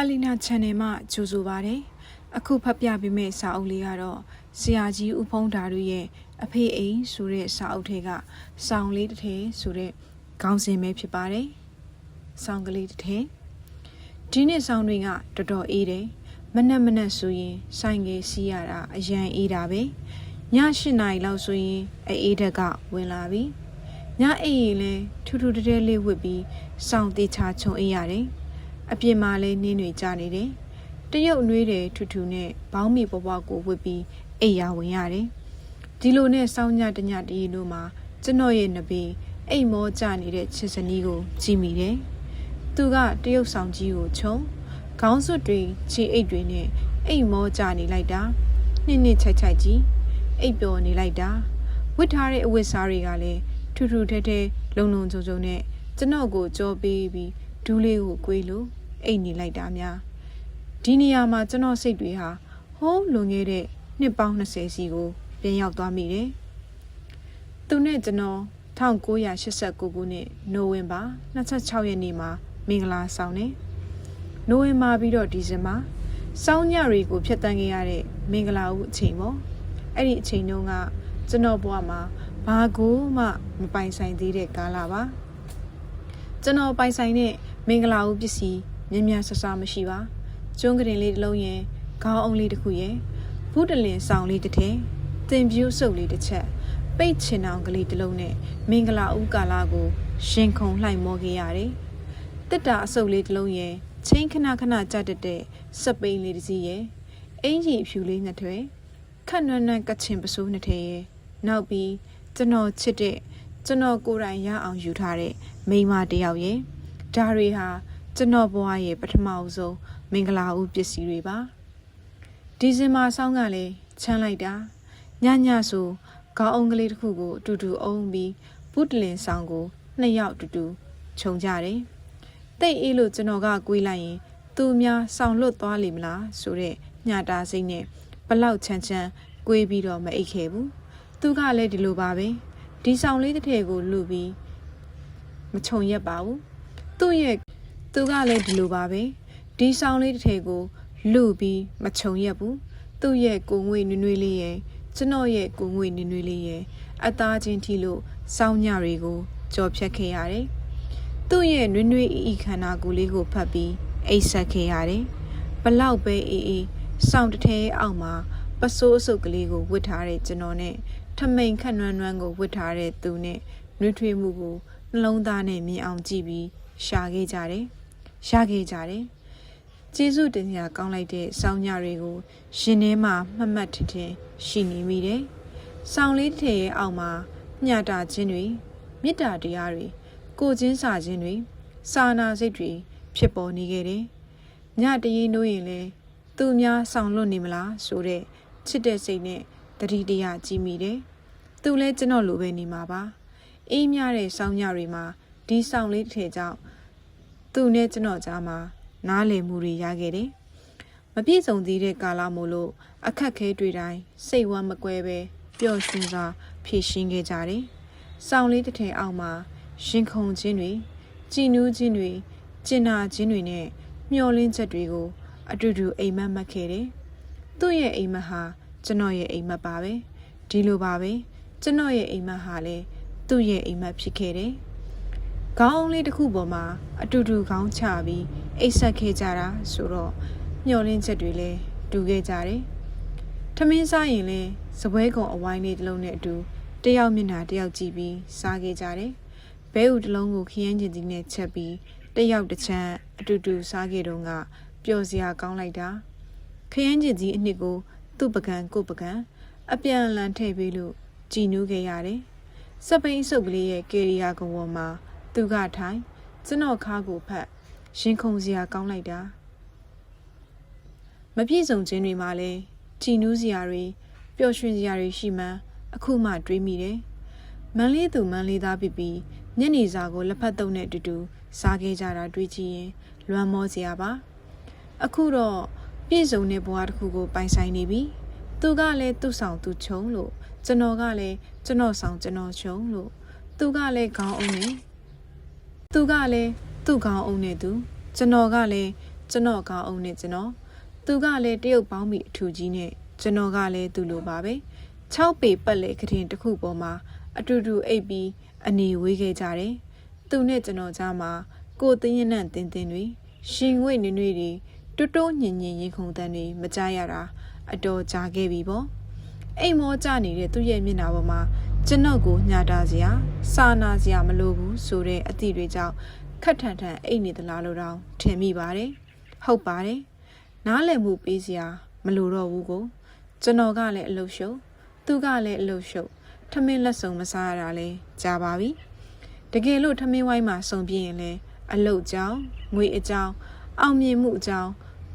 Alina Channel မှာကြိုဆိုပါတယ်။အခုဖတ်ပြပေးမယ့်စာအုပ်လေးကတော့ဆရာကြီးဦးဖုံးဓာတို့ရဲ့အဖေအိမ်ဆိုတဲ့စာအုပ်ထဲကစောင်လေးတစ်ထည်ဆိုတဲ့ခေါင်းစဉ်ပဲဖြစ်ပါတယ်။စောင်ကလေးတစ်ထည်ဒီနေ့စောင်တွေကတော်တော်အေးတယ်။မနက်ဆိုရင်ဆိုင်ငယ်စီးရတာအရန်အေးတာပဲ။ည8 နာရီလောက်ဆိုရင်အေးဓာတ်ကဝင်လာပြီ။ညအိပ်ရင်လည်းထူးထူးတဲတဲလေးဝစ်ပြီးစောင်တေချာခြုံအိပ်ရတယ်။အပြင်မှာလည်းနင်းတွေကြနေတယ်။တရုတ်နွေးတယ်ထူထူနဲ့ဘောင်းမီပွားပွားကိုဝစ်ပြီးအိပ်ရဝင်ရတယ်။ဒီလိုနဲ့စောင်းညတညတရီတို့မှာကျွန်တော်ရဲ့နဘေးအိမ်မောကြနေတဲ့ချစ်စနီးကိုကြည့်မိတယ်။သူကတရုတ်ဆောင်ကြီးကိုခြုံခေါင်းစွပ်တွေခြေအိတ်တွေနဲ့အိမ်မောကြနေလိုက်တာနှစ်ချိုက်ကြီးအိပ်ပျော်နေလိုက်တာဝစ်ထားတဲ့အဝတ်စားတွေကလည်းထူထူထဲထဲလုံလုံချုံချုံနဲ့ကျွန်တော်ကိုကြောပေးပြီးဒူးလေးကိုကွေးလို့အိတ်နေလိုက်တာများဒီနေရာမှာကျွန်တော်စိတ်တွေဟာဟိုးလွန်ခဲ့တဲ့နှစ်ပေါင်း20စီကိုပြန်ရောက်သွားမိတယ်။သူနဲ့ကျွန်တော်1989ခုနှစ်နိုဝင်ဘာ26ရက်နေ့မှာမင်္ဂလာဆောင်နေ။နိုဝင်ဘာပြီးတော့ဒီဇင်ဘာစောင်းညတွေကိုဖျက်တမ်းခဲ့ရတဲ့မင်္ဂလာဦးအချိန်ပေါ့။အဲ့ဒီအချိန်တုန်းကကျွန်တော်ဘဝမှာဘာကိုမှမပိုင်ဆိုင်သေးတဲ့ကာလပါ။ကျွန်တော်ပိုင်ဆိုင်တဲ့မင်္ဂလာဦးပစ္စည်းမြဆဆမရှိပါကျွန်းကရင်လေးတစ်လုံးရဲ့ခေါင်းအုံးလေးတစ်ခုရဲ့ဘူးတလင်ဆောင်လေးတစ်ထည်တင်ပြူးစုပ်လေးတစ်ချက်ပိတ်ချင်အောင်ကလေးတစ်လုံးနဲ့မင်္ဂလာဦးကာလာကိုရှင်ခုံလှိုက်မောခဲ့ရတယ်တစ်တာအစုပ်လေးတစ်လုံးရဲ့ချင်းခဏကြတတ်တဲ့စက်ပိန်လေးတစ်စီးရဲ့အင်ကြီးအဖြူလေးနှစ်ထွဲခက်နွမ်းကချင်ပစိုးနှစ်ထည်ရဲ့နောက်ပြီးကျွန်တော်ချစ်တဲ့ကျွန်တော်ကိုယ်တိုင်ရအောင်ယူထားတဲ့မိန်းမတစ်ယောက်ရဲ့ဒါတွေဟာကျွန်တော်ဘဝရဲ့ပထမအဆုံးမင်္ဂလာဦးပစ္စည်းတွေပါဒီဇင်ဘာဆောင်းကလည်းချမ်းလိုက်တာညဆိုခေါင်းအုံးကလေးတစ်ခုကိုအတူအုံးပြီးဘူးတလင်ဆောင်ကိုနှစ်ယောက်အတူခြုံကြတယ်တိတ်အေးလို့ကျွန်တော်ကကွေးလိုက်ရင်သူများဆောင်လွတ်သွားလိမ့်မလားဆိုတဲ့ညတာစိတ်နဲ့ဘလောက်ချမ်းကွေးပြီးတော့မအိတ်ခဲ့ဘူးသူကလည်းဒီလိုပါပဲဒီဆောင်လေးတစ်ထည်ကိုလူပြီးမခြုံရက်ပါဘူးသူကလည်းဒီလိုပါပဲဒီဆောင်လေးတစ်ထည်ကိုလူပြီးမခြုံရက်ဘူးသူ့ရဲ့ကိုငွေနွေနွေလေးရဲ့ကျွန်တော်ရဲ့ကိုငွေနွေနွေလေးရဲ့အသားချင်းထီလို့စောင်းညတွေကိုကြော်ဖြတ်ခဲ့ရတယ်သူ့ရဲ့နွေနွေဤခန္ဓာကိုယ်လေးကိုဖတ်ပြီးအိတ်ဆက်ခဲ့ရတယ်ဘလောက်ပဲအေးစောင်းတစ်ထည်အောက်မှာပစိုးအစုပ်ကလေးကိုဝစ်ထားတဲ့ကျွန်တော်နဲ့ထမိန်ခက်နွမ်းကိုဝစ်ထားတဲ့သူနဲ့နှွေးထွေးမှုကိုနှလုံးသားနဲ့မြင်အောင်ကြည့်ပြီးရှာခဲ့ကြတယ်ကျေးဇူးတင်စရာကောင်းလိုက်တဲ့စောင်းညတွေကိုရှင်ထဲမှာမှတ်ထင်ရှိနေမိတယ်စောင်းလေးတစ်ထည်ရဲ့အောက်မှာညတာခြင်းတွေမေတ္တာတရားတွေကိုချင်းစာခြင်းတွေစာနာစိတ်တွေဖြစ်ပေါ်နေခဲ့တယ်ညတရင်နိုးရင်လဲသူများဆောင်လွတ်နေမလားဆိုတဲ့ချစ်တဲ့စိတ်နဲ့တတိတရားကြည့်မိတယ်သူလဲကျွန်တော်လိုပဲနေမှာပါအေးမြတဲ့စောင်းညတွေမှာဒီဆောင်လေးတစ်ထည်ကြောင့်သူနဲ့ကျွန်တော်ကြားမှာနားလည်မှုတွေရခဲ့တယ်။မပြည့်စုံသေးတဲ့ကာလမို့လို့အခက်ခဲတွေတိုင်းစိတ်ဝမ်းမကွဲပဲပျော်ရွှင်စွာဖြည့်ရှင်းခဲ့ကြတယ်။စောင်းလေးတစ်ထည်အောက်မှာရှင်ခုန်ခြင်းတွေကြည်နူးခြင်းတွေကျင်နာခြင်းတွေနဲ့မျောလင်းချက်တွေကိုအတူအိမ်မက်မှတ်ခဲ့တယ်။သူ့ရဲ့အိမ်မက်ဟာကျွန်တော်ရဲ့အိမ်မက်ပါပဲ။ဒီလိုပါပဲကျွန်တော်ရဲ့အိမ်မက်ဟာလည်းသူ့ရဲ့အိမ်မက်ဖြစ်ခဲ့တယ်။ခေါင်းလေးတစ်ခုပေါ်မှာအတူခေါင်းချပြီးအိတ်ဆက်ခဲ့ကြတာဆိုတော့မျောလင်းချက်တွေလည်းတူခဲ့ကြတယ်။ထမင်းစားရင်လည်းစပွဲကုံအဝိုင်းလေးတစ်လုံးနဲ့အတူတယောက်မျက်နှာတယောက်ကြည့်ပြီးစားခဲ့ကြတယ်။ဘဲဥတစ်လုံးကိုခရမ်းကျင်ကြီးနဲ့ချက်ပြီးတယောက်တစ်ချမ်းအတူစားခဲ့တော့ကပျော်စရာကောင်းလိုက်တာ။ခရမ်းကျင်ကြီးအနှစ်ကိုသူ့ပကံကိုပကံအပြန်အလှန်ထည့်ပေးလို့ကြည်နူးခဲ့ရတယ်။စပိန်စုပ်ကလေးရဲ့ကေရီယာကုံပေါ်မှာသူကထိုင်ကျွန်တော်ခါကိုဖတ်ရှင်ခုန်စရာကောင်းလိုက်တာမပြည့်စုံခြင်းတွေမှာလဲကြည်နူးစရာတွေပျော်ရွှင်စရာတွေရှိမှအခုမှတွေးမိတယ်မန်းလေးသူမန်းလေးသားပြီးညနေစာကိုလက်ဖက်သုံးနဲ့အတူစားခဲ့ကြတာတွေးကြည့်ရင်လွမ်းမောစရာပါအခုတော့ပြည့်စုံတဲ့ဘဝတစ်ခုကိုပိုင်ဆိုင်နေပြီသူကလည်းသူ့ဆောင်သူချုံလို့ကျွန်တော်ကလည်းကျွန်တော်ဆောင်ကျွန်တော်ချုံလို့သူကလည်းခေါင်းအုံးနေသူကလည်းသူ့ခေါင်းအုံးနေသူကျွန်တော်ကလည်း ကျွန်တော်ကောင်းအောင်နဲ့ကျွန်တော်သူကလည်းတရုတ်ပေါင်းမိအထူကြီးနဲ့ကျွန်တော်ကလည်းသူ့လိုပါပဲ6ပေပတ်လေကတင်တစ်ခုပေါ်မှာအတူတူအိပ်ပြီးအနေဝေးခဲ့ကြတယ်သူနဲ့ကျွန်တော်ကြားမှာကိုသိရင်နဲ့တင်းတင်းတွေရှင်ငွေ့နွေ့နွေ့တွေတိုးတိုးညင်ညင်ရင်ခုန်တန်းတွေမကြားရတာအတော်ကြာခဲ့ပြီပေါ့အိမ်မောကြနေတဲ့သူ့ရဲ့မျက်နှာပေါ်မှာကျွန်တော်ကိုညှာတာစရာစာနာစရာမလိုဘူးဆိုတဲ့အသည့်တွေကြောင့်ခက်ထန်ထန်အိတ်နေသလားလို့တောင်ထင်မိပါတယ်ဟုတ်ပါတယ်နားလည်မှုပေးစရာမလိုတော့ဘူးကိုကျွန်တော်ကလည်းအလုပ်ရှုပ်သူကလည်းအလုပ်ရှုပ်ထမင်းလက်စုံမစားရတာလဲကြာပါပြီတကယ်လို့ထမင်းဝိုင်းမှာစုံပြင်းရင်လဲအလုပ်ကြောင်းငွေအကြောင်းအောင်မြင်မှုအကြောင်း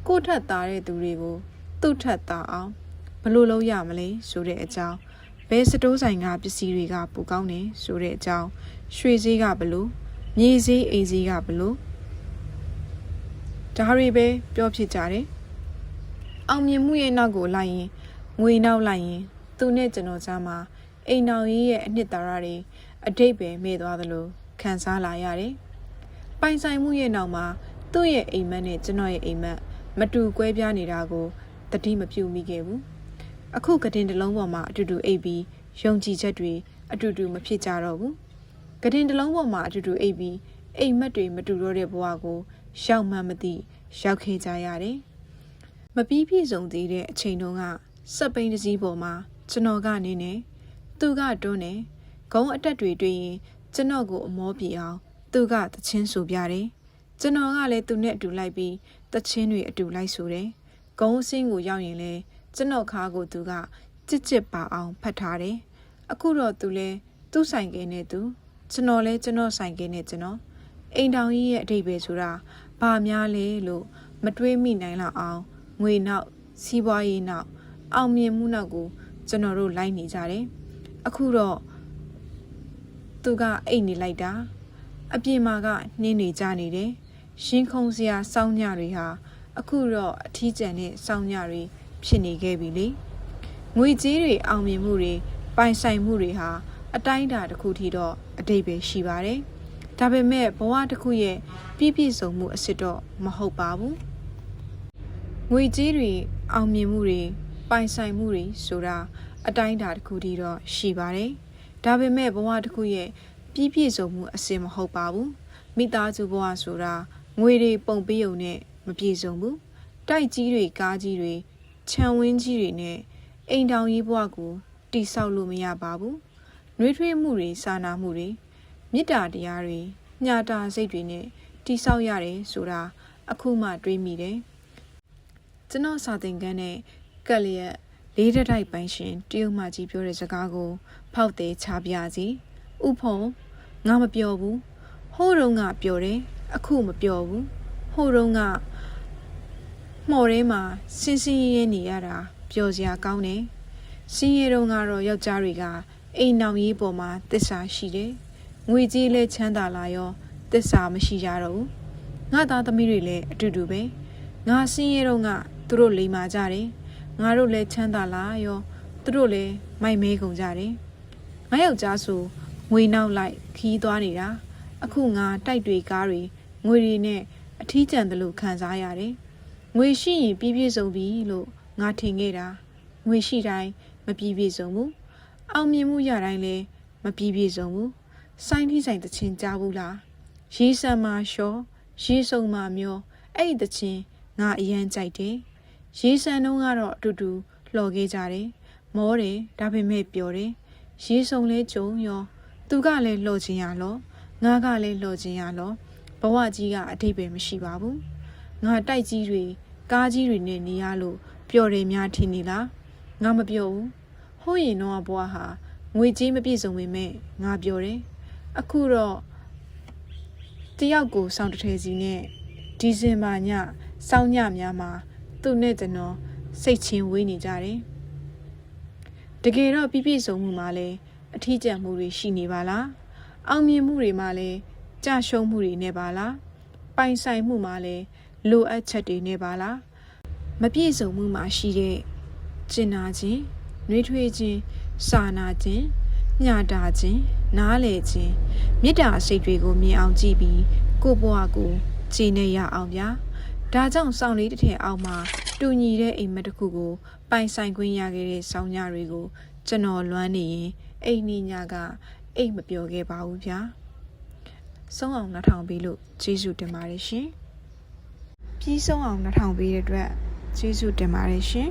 ကိုထက်သားတဲ့သူတွေကိုသူ့ထက်သားအောင်ဘလို့လုပ်ရမလဲဆိုတဲ့အကြောင်းဘယ်စတိုးဆိုင်ကပစ္စည်းတွေကပူကောင်းနေဆိုတဲ့အကြောင်းရွှေဈေးကဘလို့မြေဈေးအိမ်ဈေးကဘလို့ဒါတွေပဲပြောဖြစ်ကြတယ်အောင်မြင်မှုရဲ့နောက်ကိုလိုက်ရင်ငွေနောက်လိုက်ရင်သူနဲ့ကျွန်တော်ကြားမှာအိမ်တော်ကြီးရဲ့အနှစ်သာရတွေအတိတ်ပဲမေ့သွားသလိုခံစားလာရတယ်ပိုင်ဆိုင်မှုရဲ့နောက်မှာသူ့ရဲ့အိမ်မက်နဲ့ကျွန်တော်ရဲ့အိမ်မက်မတူကွဲပြားနေတာကိုတတိမပြုမိခဲ့ဘူးအခုကတင်တစ်လုံးပေါ်မှာအတူတူအိပ်ပြီးယုံကြည်ချက်တွေအတူတူမဖြစ်ကြတော့ဘူးကတင်တစ်လုံးပေါ်မှာအတူတူအိပ်ပြီးအိမ်မက်တွေမတူတော့တဲ့ဘဝကိုရောက်မှမသိရောက်ခဲ့ကြရတယ်မပြီးပြည့်စုံသေးတဲ့အချိန်တုန်းကစက်ပိန်တစ်စီးပေါ်မှာကျွန်တော်ကနေနေသူကတွန်းနေဂုံးအတက်တွေတွေ့ရင်ကျွန်တော်ကိုအမောပြေအောင်သူကသချင်းဆိုပြတယ်ကျွန်တော်ကလည်းသူနဲ့အတူလိုက်ပြီးသချင်းတွေအတူလိုက်ဆိုတယ်ဂုံးအစင်းကိုရောက်ရင်လဲကျွန်တော်ခါကိုသူကကြစ်ကြစ်ပါအောင်ဖတ်ထားတယ်အခုတော့သူလဲသူ့ဆိုင်ကဲနဲ့သူကျွန်တော်လဲကျွန်တော်ဆိုင်ကဲနဲ့ကျွန်တော်အိမ်တောင်ကြီးရဲ့အဓိပ္ပာယ်ဆိုတာဘာများလဲလို့မတွေးမိနိုင်လောက်အောင်ငွေနောက်စီးပွားရေးနောက်အောင်မြင်မှုနောက်ကိုကျွန်တော်တို့လိုက်နေကြတယ်အခုတော့သူကအိတ်နေလိုက်တာအပြင်မှာကနှင်းနေကြနေတယ်ရှင်ခုံစရာစောင်းညတွေဟာအခုတော့အထီးကျန်တဲ့စောင်းညတွေဖြစ်နေခဲ့ပြီလေငွေကြေးတွေအောင်မြင်မှုတွေပိုင်ဆိုင်မှုတွေဟာအတိုင်းအတာတစ်ခုထိတော့အတိတ်ပဲရှိပါတယ်ဒါပေမဲ့ဘဝတစ်ခုရဲ့ပြည့်ပြည့်စုံမှုအစစ်တော့မဟုတ်ပါဘူးငွေကြေးတွေအောင်မြင်မှုတွေပိုင်ဆိုင်မှုတွေဆိုတာအတိုင်းအတာတစ်ခုထိတော့ရှိပါတယ်ဒါပေမဲ့ဘဝတစ်ခုရဲ့ပြည့်ပြည့်စုံမှုအစစ်မဟုတ်ပါဘူးမိသားစုဘဝဆိုတာငွေတွေပုံပေးုံနဲ့မပြည့်စုံဘူးတိုက်ကြီးတွေကားကြီးတွေခြံဝင်းကြီးတွေနဲ့အိမ်တောင်ကြီးဘဝကိုတိဆောက်လို့မရပါဘူးနှွေးထွေးမှုတွေစာနာမှုတွေမေတ္တာတရားတွေညှာတာစိတ်တွေနဲ့တိဆောက်ရတယ်ဆိုတာအခုမှတွေးမိတယ်ကျွန်တော်စာသင်ခန်းနဲ့ကက်လျက်လေးတိုက်ပိုင်ရှင်တရုတ်မကြီးပြောတဲ့စကားကိုဖောက်သေးချပြစီဥဖုံငါမပြောဘူးဟိုးတုန်းကပြောတယ်အခုမပြောဘူးဟိုးတုန်းကမှော်ထဲမှာစင်းစင်းရဲနေရတာပျော်စရာကောင်းတယ်စင်းရဲတုန်းကတော့ယောက်ျားတွေကအိမ်နောင်ကြီးပေါ်မှာသစ္စာရှိတယ်ငွေကြီးလဲချမ်းသာလာရောသစ္စာမရှိကြတော့ဘူးငါသားသမီးတွေလည်းအတူတူပဲငါစင်းရဲတုန်းကသူတို့လိမ်မာကြတယ်ငါတို့လည်းချမ်းသာလာရောသူတို့လည်းမိုက်မဲကုန်ကြတယ်ငါယောက်ျားဆိုငွေနောက်လိုက်ခီးသွားနေတာအခုငါတိုက်တွေကားတွေငွေတွေနဲ့အထီးကျန်တယ်လို့ခံစားရတယ်ငွေရှိရင်ပြည့်ပြည့်စုံပြီလို့ငါထင်ခဲ့တာငွေရှိတိုင်းမပြည့်ပြည့်စုံဘူးအောင်မြင်မှုရတိုင်းလည်းမပြည့်ပြည့်စုံဘူးစိုင်းထိဆိုင်တချင်းကြားဘူးလားရေးဆံမှာလျှောရေးစုံမှာမျောအဲ့ဒီတချင်းငါအရန်ကြိုက်တယ်ရေးဆံတုံးကတော့အတူတူလှော်ခဲ့ကြတယ်မောတယ်ဒါပေမဲ့ပျော်တယ်ရေးစုံလဲကြုံရောသူကလည်းလှော်ခြင်းရလောငါကလည်းလှော်ခြင်းရလောဘဝကြီးကအတိတ်ပဲမရှိပါဘူးငါတိုက်ကြီးတွေကားကြီးတွေနဲ့နေရလို့ပျော်တယ်များထင်နေလားငါမပျော်ဘူးဟိုးရင်တော့ဘဝဟာငွေကြေးမပြည့်စုံပေမဲ့ငါပျော်တယ်အခုတော့တယောက်ကိုစောင့်တထဲစီနဲ့ဒီဇင်ဘာညစောင်းညများမှာသူ့နဲ့ကျွန်တော်စိတ်ချင်းဝေးနေကြတယ်တကယ်တော့ပြည့်စုံမှုမှာလည်းအထီးကျန်မှုတွေရှိနေပါလားအောင်မြင်မှုတွေမှာလည်းကြာရှုံးမှုတွေနဲ့ပါလားပိုင်ဆိုင်မှုမှာလည်းလိုအပ်ချက်တွေနဲ့ပါလားမပြည့်စုံမှုမှာရှိတဲ့ကျင်နာခြင်းနှွေးထွေးခြင်းစာနာခြင်းညှာတာခြင်းနားလည်ခြင်းမေတ္တာစိတ်တွေကိုမြင်အောင်ကြည့်ပြီးကိုယ့်ဘဝကိုကြည်နေရအောင်ဗျာ ဒါကြောင့်ဆောင်လေးတစ်ထည်အောက်မှာတူညီတဲ့အိမ်မက်တစ်ခုကိုပိုင်ဆိုင်ခွင့်ရခဲ့တဲ့ဆောင်းညတွေကိုကျွန်တော်လွမ်းနေရင်အိမ်နီညကအိမ်မပြောခဲ့ပါဘူးဗျာဆုံးအောင်နှထောင်ပေးလို့ကျေးဇူးတင်ပါတယ်ရှင်ပြီးဆုံးအောင်နှထောင်ပေးတဲ့အတွက်ကျေးဇူးတင်ပါတယ်ရှင်